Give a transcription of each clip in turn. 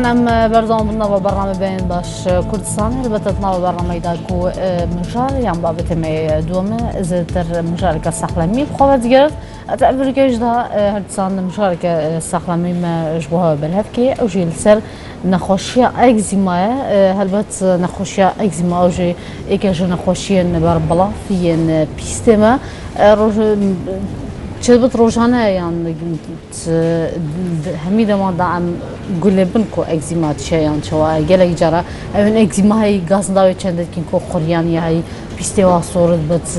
ام بردام بنا برنامج بين باش كردستان البتتنا برنامج داكو مجار يعني بابت ما دومه زتر مشاركة السحلمي بخوات جرد اتعبر كيش ده هرتسان مشاركة السحلمي ما جبوها بالهفكي او جيل سر نخوشيا اكزيما هلبت نخوشيا اكزيما او جي ايكاج نخوشيا بربلا في بيستما شبت روجانا يعني حميدة ما دعم قلبنكو اكزيمات شيء يعني شو جل جرا من اكزيما هي قاص داوي كانت كينكو خرياني هاي بيستوا صورت بس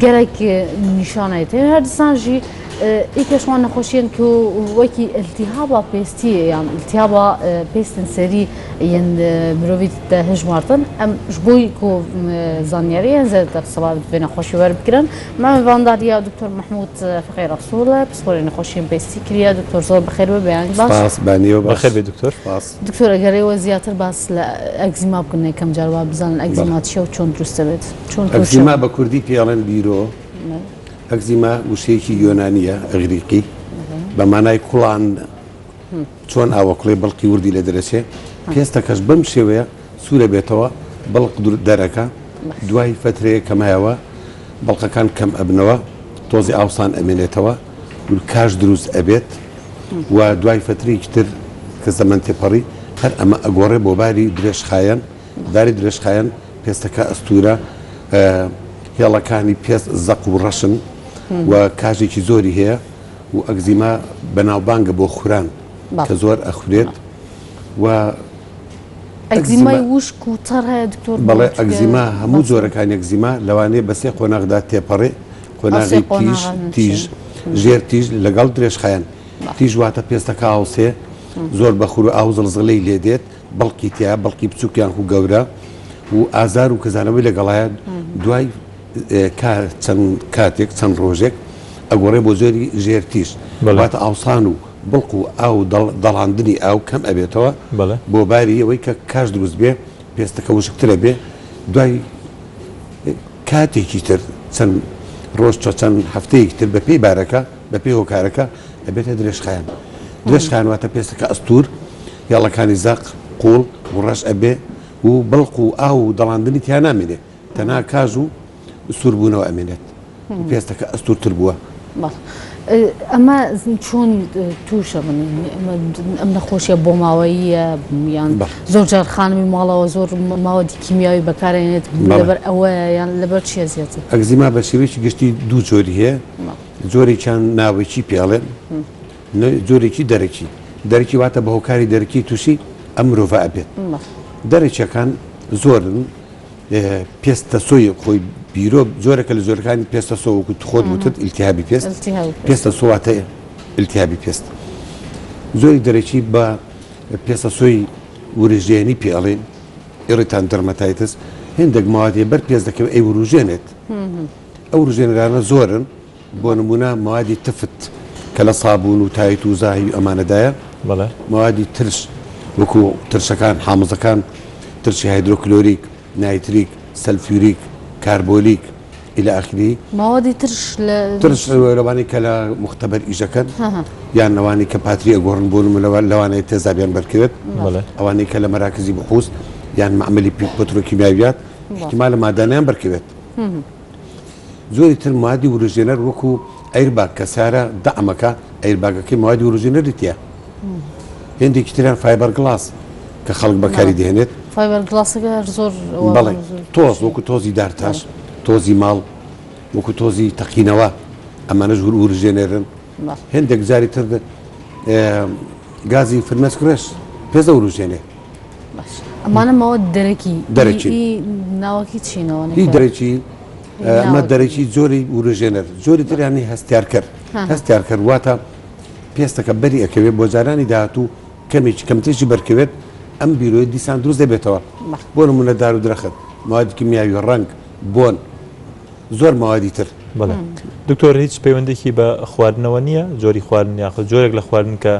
جرك نشانته هذا سانجي إيكش ما نخوشين كو وكي التهابا بيستي يعني التهابا بيستن سري ين مروفيت هجمارتن ام جبوي كو زانياري زاد صباح بين خوشي وربكرن ما فانداريا دكتور محمود فخير رسول بسوري نخوشين بيستي كريا دكتور زور بخير وبيان باش باس بانيو بخير دكتور باس دكتور اجري وزياتر باس الاكزيما كنا كم جربا بزان الاكزيما شو شلون درستبت شلون اكزيما بكردي بيالن بيرو اكزيما وشيكي يونانية اغريقي بمعنى كلان چون اوكلي بلقي وردي لدرسه بيستكش بمشويه سوره بيتوا بلق دركا دواي فتره كما هوا بلق كان كم ابنوا توزي اوصان امينتوا والكاش دروز ابيت ودواي فتره كتر كزمن تبري هر اما اغوري بوباري درش خاين داري درش خاين بيستكا استوره يلا كاني بيس زق ورشن وكاجي كي زوري هي واكزيما بناوبانغ بو خوران كزور اخوريت و اكزيما وش كوتر دكتور بلا اكزيما همو زور كان اكزيما لواني بس قناغ دا تيبري قناغي تيج جير تيج لقال دريش خيان تيج واتا بيستكا اوسي زور بخورو او زلزلي ليديت بلقي تيا بلقي بسوكيان خو غورا وازار وكزانوي لقلايا دواي كاتك تن روجك اقوري بوزوري جيرتيش بات اوصانو بلقو او ضل عندني او كم ابيتوا بوباري ويك كاش دروز بيه بيستكوش كتر بيه دواي كاتي كتر تن روج تن هفتي كتر ببي باركه ببي هوكاركه ابيت دريش خان دريش خان واتا بيستكا استور يلا كان يزاق قول وراش ابي وبلقو او ضل عندني تيانا مني تنا كاجو سوربونا وامينات بيستك استور تربوا اما شلون توشه من نخوش يا بوماويه يعني زوج خانمي مالا وزور مواد كيميائي بكارينت لبر او يعني لبر شي زياده اكزيما بشويش قشتي دو جوري هي جوري كان ناوي بيالن جوري كي دركي واتا بهوكاري دركي توشي امرو فابت دركي كان زورن بيستا سوي خوي بيرو زورك الزوركان بيستا سو كنت خود متد التهابي بيستا سواتا التهابي بيستا زوري دريشي با بيستا سوي ورجيني بيالين إيريتان درماتايتس هندق مواد بر بيستا كم اي ورجينت او رجين رانا زورن بونمونا مواد تفت كلا صابون وتايت وزاهي امانه داير مواد ترش وكو ترشكان حامضكان ترشي هيدروكلوريك نايتريك سلفوريك كاربوليك الى اخره مواد ترش لواني كلا مختبر ايجاكن يعني لواني كباتري اغورن بون لواني تزابيان بركبت اواني كلا مراكز بحوث يعني معملي بتروكيماويات احتمال معدنيان بركبت زوري تر مواد اوريجينال وكو ايرباك كساره دعمك ايرباك كي مواد اوريجينال تيا عندي كتير فايبر جلاس كخلق بكاري دهنت فايبر جلاس زور بله توز وكو توزي دارتاش توزي مال وكو توزي تقينوا اما نجور اوريجينيرن هندك زاري تر غازي في المسكرش بيز اوريجينير اما انا مواد دركي ناوكي تشينو هي دركي اما دركي زوري اوريجينير زوري تر يعني هستياركر واتا بيستك بري اكوي بوزاراني داتو كم تيجي بركبت ام بيرو دي ساندروز دبيتوا بون من دارو درخت مواد كيميائي رنگ بون زور مواد تر بله دكتور هیچ پەیوەندێکی بە خواردنەوە نییە جۆری خواردن یاخود جۆرێک لە خواردن کە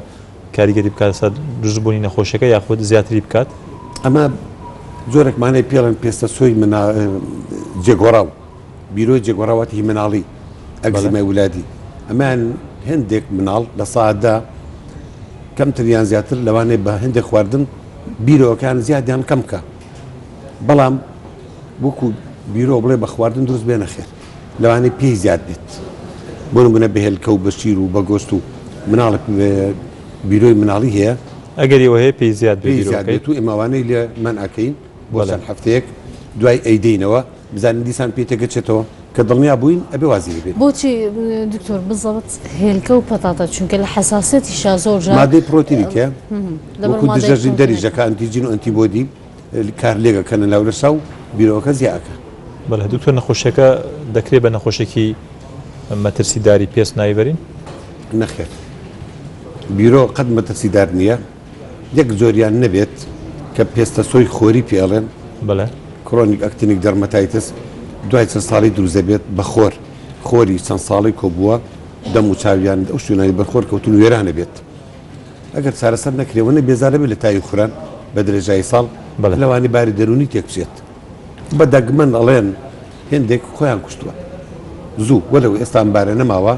کاریگەری بکات سەر دروستبوونی نەخۆشیەکە یاخود زیاتری بکات ئەمە زۆرێک مانای پێڵێن پێستە سۆی جێگۆڕاو بیرۆی جێگۆڕاوەتی مناڵی ئەگزیمای ولادی ئەمان هەندێک مناڵ لە ساعتدا کەمتریان زیاتر لەوانەیە بە هەندێک خواردن بیرۆکان زیادیان کەمکە بەڵام وەکو بیرۆ بڵێ بە خواردن دروست بێنە خێر لەوانەیە پێی زیاد بێت بۆ نمونە بە هێلکە و بە شیر و بە گۆشت و مناڵە بیرۆی مناڵی هەیە ئەگەریەوە هەیە پێی زیاد پێی زیاد بێت و ئێماوانەی لێ منعەکەین بۆ چەند هەفتەیەک دوای ئەیدەینەوە بزانین دیسان پێتەگەچێتەوە کە دڵنیا بووین ئەبێ وازی بێت بۆچی دکتۆر بزەوت هێلکە و پەتاتە چونکە لە حساسەتیشا زۆر جار مادەی پرۆتینیکە وەکو دژەژی دەریژەکە ئەنتیجین و ئەنتیبۆدی کار لێگەکەنە لاورەسا و بیرۆکە زیاکە بەڵێ دکتۆر نەخۆشیەکە دەکرێت بە نەخۆشێکی مەترسیداری پێست نایبەرین نەخێر بیرۆ قەت مەترسیدار نییە یەک زۆریان نەبێت کە پێستە سۆی خۆری پێڵێن بەڵێ کرۆنیک ئەکتینیک دەرمەتایتس دوای چەند ساڵی دروست دەبێت بە خۆری چەند ساڵی کۆبووە دەم و چاویان ئەو شوێنانی بەرخۆر کەوتون وێرانە بێت ئەگەر چارەسەر نەکرێوەنە بێزارە بێت لە تای خوڕان بە درێژایی ساڵ لەوانی باری دەرونی تێک بچێت بە دەگمەن ئەڵێن هێندێک خۆیان کوشتووە زوو وەلەوە ئێستان بارە نەماوە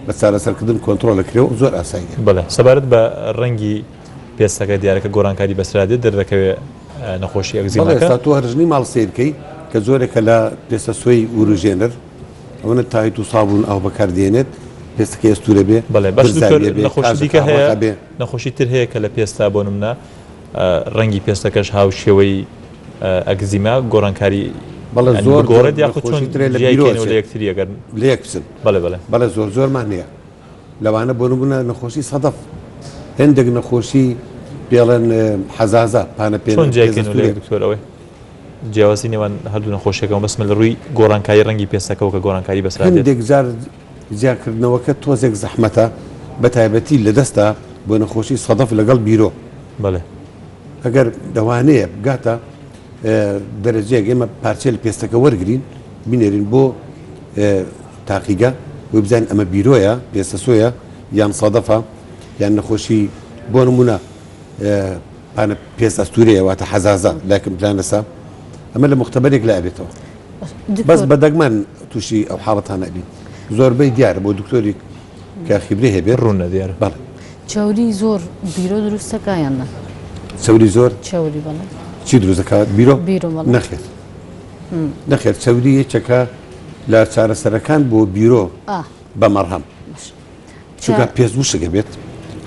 بە چارەسەرکردن کۆنتترۆلەکرێەوە زۆر ئاساییە بەڵێ سەبارەت بە ڕەنگی پێستەکە دیارەکە گۆڕانکاری بەسرادێت دەردەکەوێت نەخۆشی ئەگزیمەکە ئێستا تۆ هەرژنی ماڵ سیرکەی کە زۆرێکە لە پێستە سۆی وروژێنەر ئەوەنە تایت و سابوون ئەو بەکاردێنێت پێستەکە ئێستورە بێ بەڵێ باش نەخۆشی دیکە هەیە نەخۆشی تر هەیە کە لە پێستا بۆ نمونە ڕەنگی پێستەکەش هاو شێوەی ئەگزیما گۆڕانکاری بەڵێ زۆر گۆڕێت یاخود چۆن لە بیرۆ لە یەکتری ئەگەر لە یەک بچن بەڵێ زۆرمان نییە لەوانە بۆ نمونە نەخۆشی سەدەف هەندێک نەخۆشی پێڵێن حەزازە پانە پێ چۆن جیاکەین لە دکتۆرەوەی جیاوازی نێوان هەردوو نەخۆشیەکەەوە بەسمە لە ڕووی گۆڕانکاری ڕەنگی پێستەکەەوە کە گۆڕانکاری بەسرادێت هەندێک جار جیاکردنەوەکە تۆزێک زەحمەتە بە تایبەتی لە دەستە بۆ نەخۆشی سەدەف لەگەڵ بیرۆ بەڵێ ئەگەر دەوانەیە بگاتە دەرەجەیەک ئێمە پارچە لە پێستەکە وەرگین بینێرین بۆ تاقیگە و بزانین ئەمە بیرۆیە پێستە سۆیە یان سەدەفە یان نەخۆشی بۆ نمونە پێست ئەستورەیە واتە حەزازە لاکم پلانەسا ئەمە لە مختبەرێک لا ئەبێتەوە بەس بە دەگمان تووشی ئەو حاڵەتان ئەبین زۆربەی دیارە بۆ دکتۆری کە خیبرێ هەبێت ڕوونە دیارە بەڵێ چاوری زۆر بیرۆ دروستەکە یاننا چاوری زۆر چاوری بەڵێ چی دروست دەکات بیرۆ بەڵێ نەخێر چاوری یەکێکە لە چارەسەرەکان بۆ بیرۆ بە مەرهەم چونکە پێست وشەکە بێت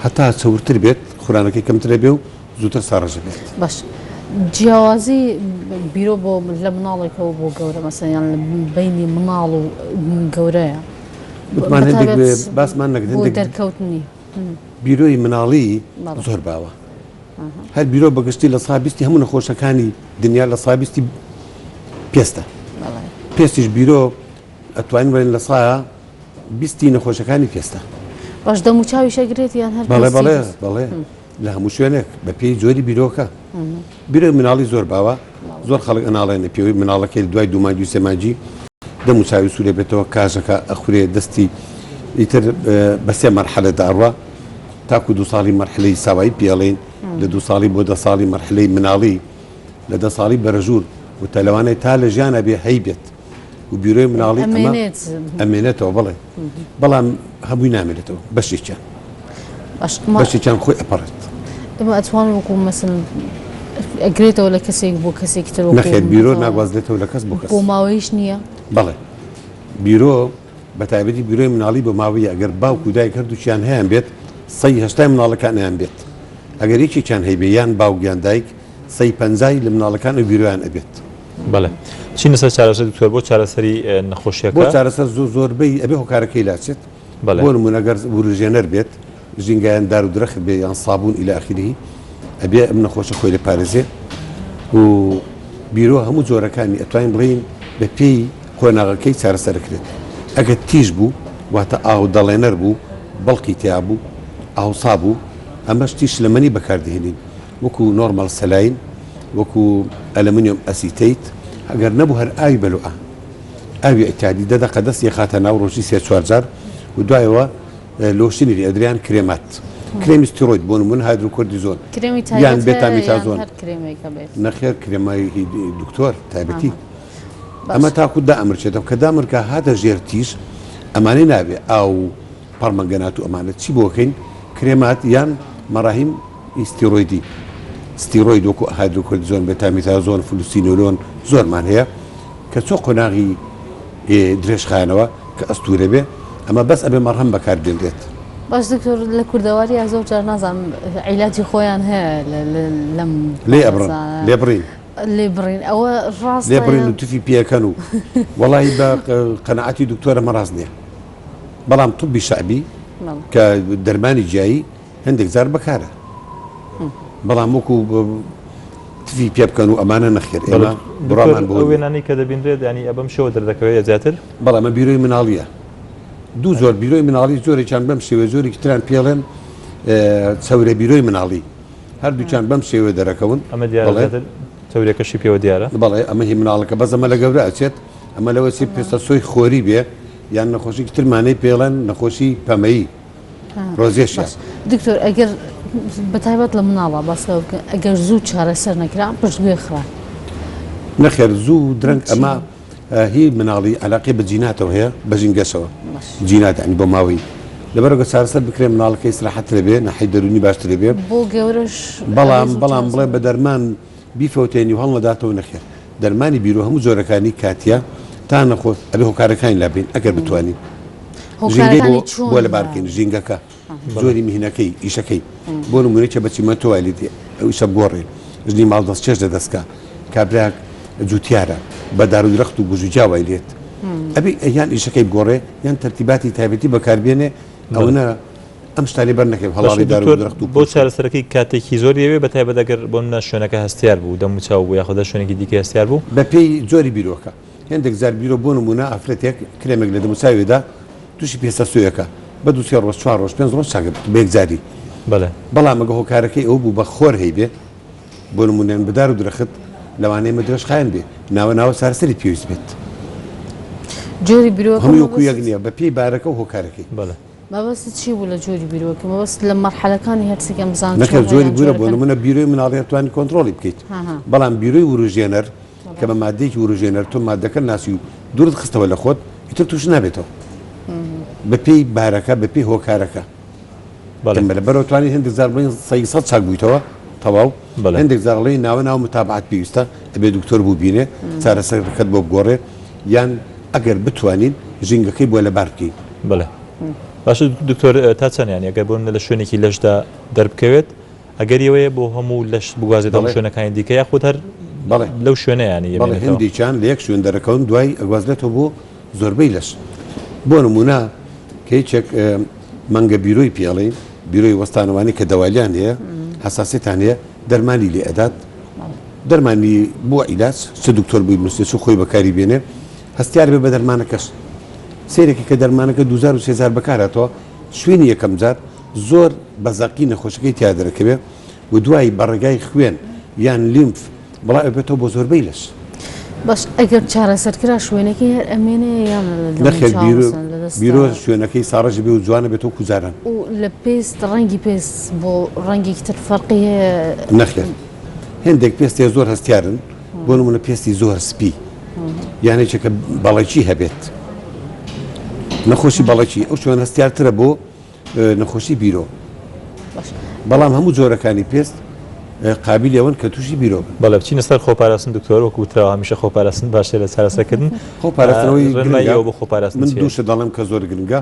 هەتا چەورتر بێت خورانەکەی کەمترە بێ و زووتر ساڕەژە بێت باش جیاوازی بیرۆ بۆ لە مناڵێکەوە بۆ گەورە مەسەیان لە بینی مناڵ و گەورەیە باسمان نەکردن دەرکەوتنی بیرۆی مناڵی زۆر باوە هەر بیرۆ بەگشتی لە سابیستی هەموو نەخۆشەکانی دنیا لە سابیستی پێستە پێستیش بیرۆ ئەتوانین بڵێن لە سایە بیستی نەخۆشەکانی پێستە باش دەم و چاوی شەگرێت یان هەر بەڵێ لە هەموو شوێنێک بە پێی جۆری بیرۆکە بیرۆی مناڵی زۆر باوە زۆر خەڵک ئەناڵێنە پێوەی مناڵەکەی دوای دوومانجی و سێمانجی دەم و چاوی سوورێ بێتەوە کاژەکە ئەخورێ دەستی ئیتر بە سێ مەرحەلە داڕوە تاکو دو ساڵی مەرحلەی ساوایی پێڵێن لە دو ساڵی بۆ 10 ساڵی مەرحلەی مناڵی لە 10 ساڵی بەرەژوور و تەلەوانەی تا لە ژیانە بێ هەی بێت و بیرۆی مناڵی ئەمێنێتەوە بڵێ بەڵام هەمووی نامێنێتەوە بەشێکیان بەشێکیان خۆی ئەپەڕێت ئەمە ئەتوان وەکو مەسن ئەگرێتەوە لە کەسێک بۆ کەسێکی تر نەخێت بیرۆ ناگوازلێتەوە لە کەس بۆ کەس بۆ ماوەیش نییە بەڵێ بیرۆ بە تایبەتی بیرۆی مناڵی بۆ ماوەیە ئەگەر باوک و دایک هەردووچیان هەیەیان بێت 180 مناڵەکانیان بێت ئەگەر یەکێکیان هەیبێ یان باوکیان دایک 150 لە مناڵەکان و بیرۆیان ئەبێت بەڵێ چی نەسەر چارەسەر دکتۆر بۆ چارەسەری نەخۆشیەکە بۆ چارەسەر زۆربەی ئەبێ هۆکارەکەی لاچێت بۆ نمونەگەر وروژێنەر بێت ژینگایان دار و درەخت بێ یان سابوون إلى آخره ئەبێ ئەم نەخۆشە خۆی لە پارێزێ و بیرۆ هەموو جۆرەکانی ئەتوانین بڵێین بە پێی قۆناغەکەی چارەسەرکرێت ئەگەر تیژ بوو واتە ئاو دەڵێنەر بوو بەڵقی تیا بوو ئاوسا بوو ئەمەش تیش لەمەنی بەکاردێنین وەکو نۆرمال سەلاین وەکو ئەلمنیۆم ئەسیتەیت ئەگەر نەبوو هەر ئاوی بەلوعە ئاوی ئەتیادی دەدەقە دەست یەخاتە ناو ڕۆژی 3-4 جار و دوایەوە لۆشتنی ئەدریان کرێمات کرێمی ستیرۆید بۆ نمونە هایدروکۆرتیزۆن یان بێتامیتازۆن نەخێر کرێمای دکتۆر تایبەتی ئەمە تاکو دائەمرچێتەوە کە دامرکە هاتە ژێر تیژ ئەمانەی نابێ ئاو پەڕمەنگەنات و ئەمانەت چی بۆکەین کرێمات یان مەراهیم ئیستیرۆیدی ستیرۆید وەکو هایدروکۆرتیزۆن بێتامیتازۆن فلوستینۆلۆن زۆرمان هەیە کە چۆ قۆناغی درێژخایەنەوە کە ئەستورە بێ ئەمە بەس ئەبێ مەرهەم بەکاردێنرێت. باش دکتۆر لە کوردەواری زۆر جار نازانم عیلاجی خۆیان هەیە لەم لێ بڕین لێ بڕین ئەوە ڕاست لێ بڕین و توفی پێەکەن و وەڵی بە قەنەعەتی دکتۆرە مەڕاست نییە بەڵام توبی شعبی کە دەرمانی جیایی هەندێک زار بەکارە بەڵام وەکو تفی پێ بکەن و ئەمانە نەخێر ئێمە بڕامان بۆ وێنانی کە دەبینرێت ینی ئەبم شەوە دەردەکەوێت زیاتر بەڵام ئەمە بیرۆی مناڵیە دوو زۆر بیرۆی مناڵی زۆرێکیان بەم شێوە زۆری تران پێڵێن چەورە بیرۆی مناڵی هەردووچان بەم شێوە دەرەکەون ئەمە دیارە چەورێکەشی پێوە دیارە بەڵێ ئەمە هی مناڵەکە بەس ئەمە لە گەورە ئەچێت ئەمە لەوە چی پێستە سۆی خۆری بێ یان نەخۆشی ترمانەی پێڵەن نەخۆشی پەمەیی ڕۆزێشە دکتۆر ئەگەر بەتایبەت لە مناڵە باسەوە ئەگەر زوو چارەسەر نەکرا پشتگوێ خرا نەخێر زوو درەنگ ئەمە هی مناڵی علاقی بە جیناتەوە هەیە بە ژینگەسەوە جینات ئەنی بۆ ماوەی لەبەرەوە چارەسەر بکرێ مناڵەکە ئیسراحەت لەبێ نەحی دەرونی باشتر لەبێ بۆ گەورەش بەڵام بڵێ بە دەرمان بیفەوتێنی و هەڵنەداتەوە نەخێر دەرمانی بیرۆ هەموو جۆرەکانی کاتیا تا نەخۆت ئەبێ هۆکارەکانی لابین ئەگەر بتوانین بۆ لە بارکەین ژینگەکە زۆری میهنەکەی ئیشەکەی بۆ نمونەیە بەچی مەتۆوالیت ئیشە بگۆڕێ ژنی ماڵ دەست چێش دەدەستکە کابراک جوتیارە بە دارودرەخت و گوژوجاوای لێت ئەبێ یان ئیشەکەی بگۆڕێ یان تەرتیباتی تایبەتی بەکاربێنێ ئەوە ئەم شتانی بەر نەکەی هەڵاڵی دارودرەخت و بۆ چارەسەرەکەی کاتێکی زۆر ئێوێ بەتایبەت ئەگەر بۆ منە شوێنەکە هەستیار بوو دەموچاو بوو یاخۆدا شوێنێکی دیکە هەستیار بوو بە پێی جۆری بیرۆکە هێندێک زار بیرۆ بۆ نمونە ئافرەتێک کرێمێک لە دەموچاوێدا تووشی پێسە سویەکە بە دو سێ ڕۆژ 4 ڕۆژ 5 ڕۆژ چاکە بێکزاری بەڵام ئەگە هۆکارەکەی ئەو بوو بە خۆر هەیبێ بۆ نمونێن بدار و درەخت لەوانەیە مەدرێژ خایەن بێ ناوە سارسەری پێویست بێت جۆری بیرۆ هەموو وەکو یەک نییە بە پێی بارەکە و هۆکارەکەی مەبەست چی بوو لە جۆری بیرۆکە مەبەست لە مەرحەلەکانی هەرسێکم بزان نەکرد جۆری بیرۆ بۆ نمونە بیرۆی مناڵی توانی کۆنتترۆلی بکەیت بەڵام بیرۆی وروژێنەر کە بە مادەیەکی وروژێنەر تۆ مادەکە ناسی و دوورت خستەوە لە خۆت ئیتر توش نابێتەوە بە پێی بارەکە بە پێی هۆکارەکە لەبەرەوە توانی هەندێک زار بڵین 100 چاک بوویتەوە تەواو هەندێک زارڵی ناو متابعات پێویستە ئەبێ دکتۆر بوو بینێ چارەسەرەکەت بۆ بگۆڕێ یان ئەگەر بتوانین ژینگەکەی بۆ لە بار بکەین بڵێ باش دکتۆر تا چەندیان ئەگەر بۆن لە شوێنێکی لەشدا دەربکەوێت ئەگەر ئەوەیە بۆ هەموو لەش بگوازێت هەموو شوێنەکانی دیکە یاخود هەر لەو شوێنەیانی هەندێکیان لە یەک شوێن دەرەکەون دوای ئەگوازلێتەوە بۆ زۆربەی لەش بۆ نمونە کە هیچێک مەنگە بیرۆی پێڵین بیرۆی وەستانەوانی کە دەوالیان هەیە حساسێتان هەیە دەرمانی لێ ئەدات دەرمانی بۆ عیلاج چ دکتۆر بووی نووسێت چ خۆی بەکاری بێنێ هەستیار بێ بە دەرمانەکەش سیرێکی کە دەرمانەکە 2030 بەکارەتەوە شوێنی یەکەم جار زۆر بەزاقی نەخۆشەکەی تیا دەرەکەوێ و دوای بەڕێگای خوێن یان لیمف بەڵام ئەبێتەوە بۆ زۆربەی لەش باش ئەگەر چارەسەرکرا شوێنەکەی هەر ئەمێنێ یان نەخێر بیرۆ شوێنەکەی ساڕژ بێ و جوانە بێتەوە کوزاران و لە پێست ڕەنگی پێست بۆ ڕەنگێکی تر فەرقی هەیە نەخێر هەندێک پێستی زۆر هەستیارن بۆ نمونە پێستی زۆر سپی یانێکێکە بەڵێکی هەبێت نەخۆشی بەڵێکی ئەو شوێن هەستیارترە بۆ نەخۆشی بیرۆ بەڵام هەموو جۆرەکانی پێست قابل ئەوەن کە تووشی بیرۆ بەڵێ بچینە سەر خۆپاراستن دکتۆر وەکو وتراوە هەمیشە خۆپاراستن باشترە لە چارەسەرکردن خۆپاراستنەوەی بۆ خۆپاراستن من دووشە دەڵێم کە زۆر گرنگە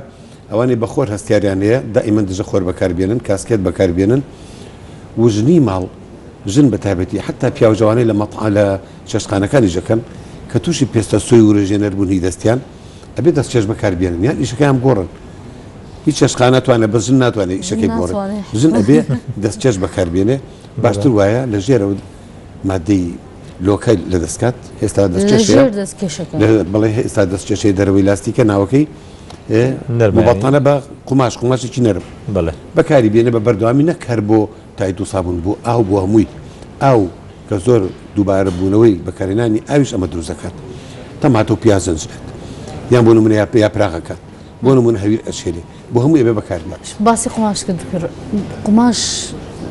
ئەوانەی بە خۆر هەستیاریان هەیە دائیمەن دژە خۆر بەکاربێنن کاسکێت بەکاربێنن و ژنی ماڵ ژن بە تایبەتی حتا پیا و جوانەی لە مەطعە لە چێشتخانەکانی ژەکەن کە تووشی پێستە سۆی وروژێنەر بوون هی دەستیان ئەبێ دەست چێش بەکاربێنن یان ئیشەکەیان گۆڕن هیچ چێشتخانە ناتوانێت بە ژن ناتوانێت ئیشەکەی گۆڕن ژن ئەبێ دەست چێش بەکاربێنێ باشتر وایە لە ژێرەوە مادەی لۆکای لە دەستکات هێستا بڵێ ئێستا دەستکێشەی دەرەوەی لاستیکە ناوەکەی مبەتەنە بە قوماشێکی نەرم بەکاری بێنێ بە بەردەوامی نەکەر بۆ تایت و سابوون بوو ئاو بۆ هەمووی ئاو کە زۆر دووبارە بوونەوەی بەکارێنانی ئاویش ئەمە دروست دەکات تەماتە و پیازەنجێت یان بۆ نمونە یا پراغەکات بۆ نمونە هەویر ئەشێلێ بۆ هەموو ئێبێ بەکارێنێت باسی قوماش کرد قوماش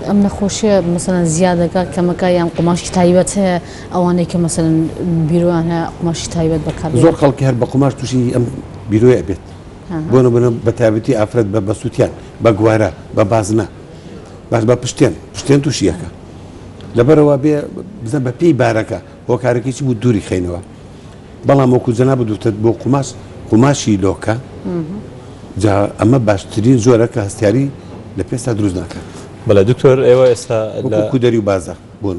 ئەم نەخۆشیە مەسەلەن زیادەکە کەمەکە یان قوماشی تایبەت هەیە ئەوانەی کە مەسەلەن بیرۆیان هەیە قوماشی تایبەت بەکار زۆر خەڵکی هەر بە قوماش تووشی ئەم بیرۆی ئەبێت بۆ نمونە بە تایبەتی ئافرەت بە سووتیان بە گوارە بە بازنە باش بە پشتێن تووشیەکە لەبەرەوە بێ بزن بە پێی بارەکە بۆ کارێکێکی بوو دووری خینەوە بەڵام وەکو جەنا بدوتە بۆ قوماشی لۆکە جا ئەمە باشترین زۆرە کە هەستیاری لە پێستا دروست ناکات. بەڵێ دکتۆر ئێوە ئێستا کودەری و بازە بوون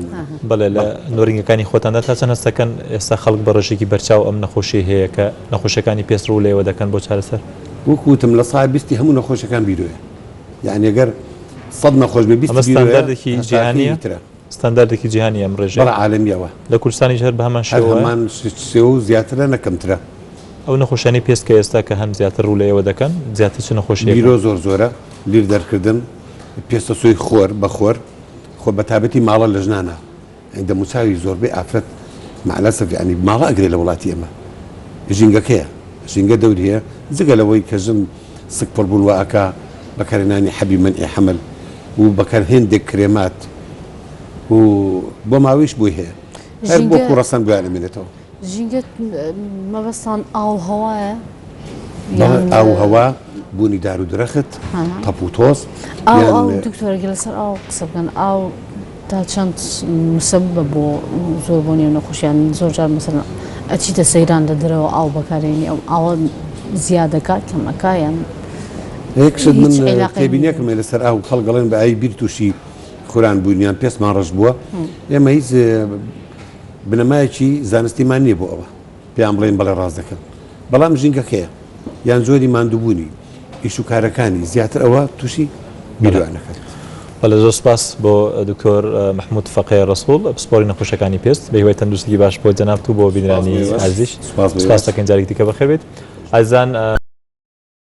بەڵێ لە نۆرینگەکانی خۆتاندا تا چەند هەستەکەن ئێستا خەڵک بە ڕێژێکی بەرچاو ئەم نەخۆشی هەیە کە نەخۆشیەکانی پێست ڕوو لێوە دەکەن بۆ چارەسەر وەکوتم لە ساڵ بیستی هەموو نەخۆشەکان بیرۆیە یعنی ئەگەر سەد نەخۆش بێ بیست ستانداردێکی جیهانیە ستانداردێکی جیهانی ئەم ڕێژەیە بەڵێ عالەمیەوە لە کوردستانی هەر بە هەمان شێوە هەمان سێ و زیاترە نەکەمترە ئەو نەخۆشیانی پێست کە ئێستا کە هەم زیاتر ڕوو لێوە دەکەن زیاتر چ نەخۆشیە بیرۆ زۆرە لیر دەرکردن پێستە سۆی خۆر بەخۆر خۆ بە تابەتی ماڵە لە ژنانە دەموچاوی زۆربەی ئافرەت مەعلەسەف ینی ماڵە ئەگرێ لە وڵاتی ئێمە ژینگەکەیە ژینگە دەوریە جگە لەوەی کە ژن سک پڕبوون و ئاکا بەکارهێنانی حەبی منعی حەمل و بەکارهێندێک کرێمات و بۆ ماوەیش بۆی هەیە هەر بۆ کوڕەسەن بۆیانەمێنێتەوە ژینگە مەبەستان ئاو هەوایە ئاو هەوا بوونی دار و درەخت تەپ و تۆز ئاو دکتۆرەگە لەسەر ئاو قسە بکەن ئاو تا چەند مسببە بۆ زۆربوونی و نەخۆشیان زۆر جار مەسەڵەن ئەچیتە سەیران لە دەرەوە ئاو بەکارێنی ئەو ئاوە زیادەکات کەمەکایان یەکشت من تێبینیەکەمێ لەسەر ئاو خەڵگەڵێن بە ئای بیر تووشی خوران بوونیان پێستمان ڕەش بووە ئێمە هیچ بنەمایەکی زانستیمان نییە بۆ ئەوە پێیان بڵێن بەڵێ ڕاست دەکەن بەڵام ژینگەکەیە یان زۆری ماندووبوونی ئیش و کارەکانی زیاتر ئەوە تووشی میلیۆنەکەن. بەڵێ زۆر سپاس بۆ دکتۆر محمود فەقێ ڕەسوڵ پسپۆری نەخۆشەکانی پێست بە هیوای تەندروستی باش بۆ جەنابەت و بۆ بینرانی عەزیز سپاس دەکەین جارێکی دیکە بەخێر بێت ئازان